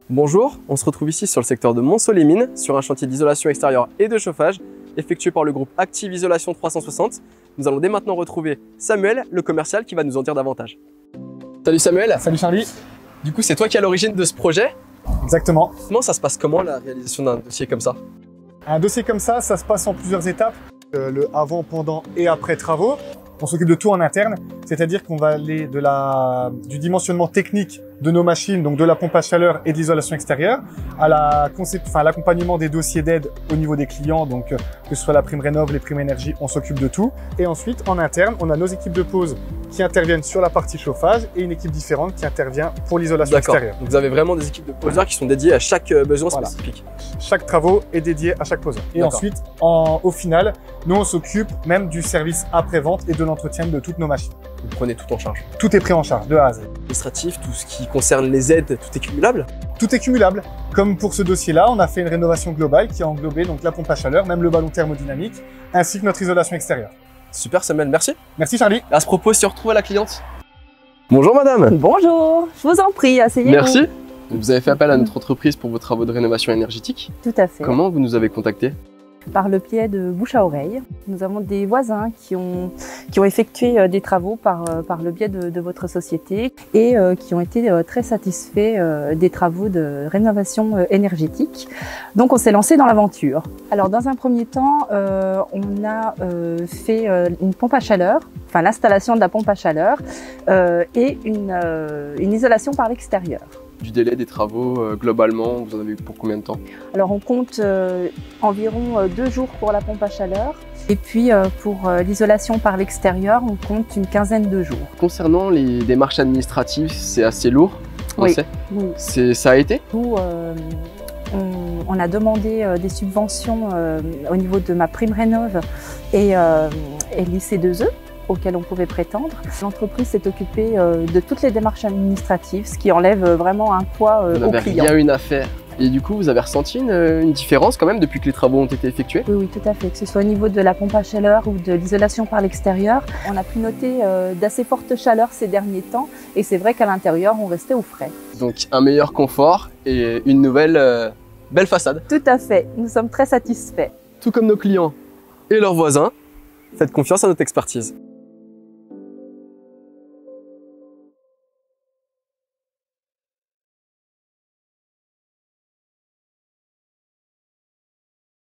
Bonjour, on se retrouve ici sur le secteur de Montceau-les-Mines, sur un chantier d'isolation extérieure et de chauffage, effectué par le groupe Active Isolation 360. Nous allons dès maintenant retrouver Samuel, le commercial, qui va nous en dire davantage. Salut Samuel. Salut Charlie. Du coup, c'est toi qui es à l'origine de ce projet. Exactement. Ça se passe comment la réalisation d'un dossier comme ça? Un dossier comme ça se passe en plusieurs étapes. Le avant, pendant et après travaux. On s'occupe de tout en interne, c'est-à-dire qu'on va aller du dimensionnement technique de nos machines, donc de la pompe à chaleur et de l'isolation extérieure, à l'accompagnement des dossiers d'aide au niveau des clients, donc que ce soit la prime rénov, les primes énergie, on s'occupe de tout. Et ensuite, en interne, on a nos équipes de pause qui interviennent sur la partie chauffage et une équipe différente qui intervient pour l'isolation extérieure. Donc vous avez vraiment des équipes de poseurs qui sont dédiées à chaque besoin spécifique. Chaque travaux est dédié à chaque poseur. Et ensuite, au final, nous on s'occupe même du service après-vente et de l'entretien de toutes nos machines. Vous prenez tout en charge? Tout est pris en charge, de A à Z. Administratif, tout ce qui concerne les aides, tout est cumulable? Tout est cumulable. Comme pour ce dossier-là, on a fait une rénovation globale qui a englobé donc la pompe à chaleur, même le ballon thermodynamique, ainsi que notre isolation extérieure. Super Samuel, merci. Merci Charlie. À ce propos, si on retrouve la cliente. Bonjour madame. Bonjour, je vous en prie, asseyez-vous. Merci. Vous avez fait appel à notre entreprise pour vos travaux de rénovation énergétique. Tout à fait. Comment vous nous avez contacté? Par le biais de bouche à oreille. Nous avons des voisins qui ont effectué des travaux par le biais de votre société et qui ont été très satisfaits des travaux de rénovation énergétique. Donc on s'est lancé dans l'aventure. Alors dans un premier temps, on a fait une pompe à chaleur, enfin l'installation de la pompe à chaleur et une isolation par l'extérieur. Du délai des travaux, globalement, vous en avez eu pour combien de temps? Alors on compte environ 2 jours pour la pompe à chaleur et puis pour l'isolation par l'extérieur, on compte une quinzaine de jours. Concernant les démarches administratives, c'est assez lourd, on sait. Oui. Ça a été? Nous, on a demandé des subventions au niveau de ma prime rénov et l'IC2E. Auquel on pouvait prétendre. L'entreprise s'est occupée de toutes les démarches administratives, ce qui enlève vraiment un poids aux clients. Vous n'avez rien une affaire. Et du coup, vous avez ressenti une différence quand même depuis que les travaux ont été effectués? Oui, oui, tout à fait. Que ce soit au niveau de la pompe à chaleur ou de l'isolation par l'extérieur, on a pu noter d'assez fortes chaleurs ces derniers temps et c'est vrai qu'à l'intérieur, on restait au frais. Donc un meilleur confort et une nouvelle belle façade. Tout à fait. Nous sommes très satisfaits. Tout comme nos clients et leurs voisins, faites confiance à notre expertise.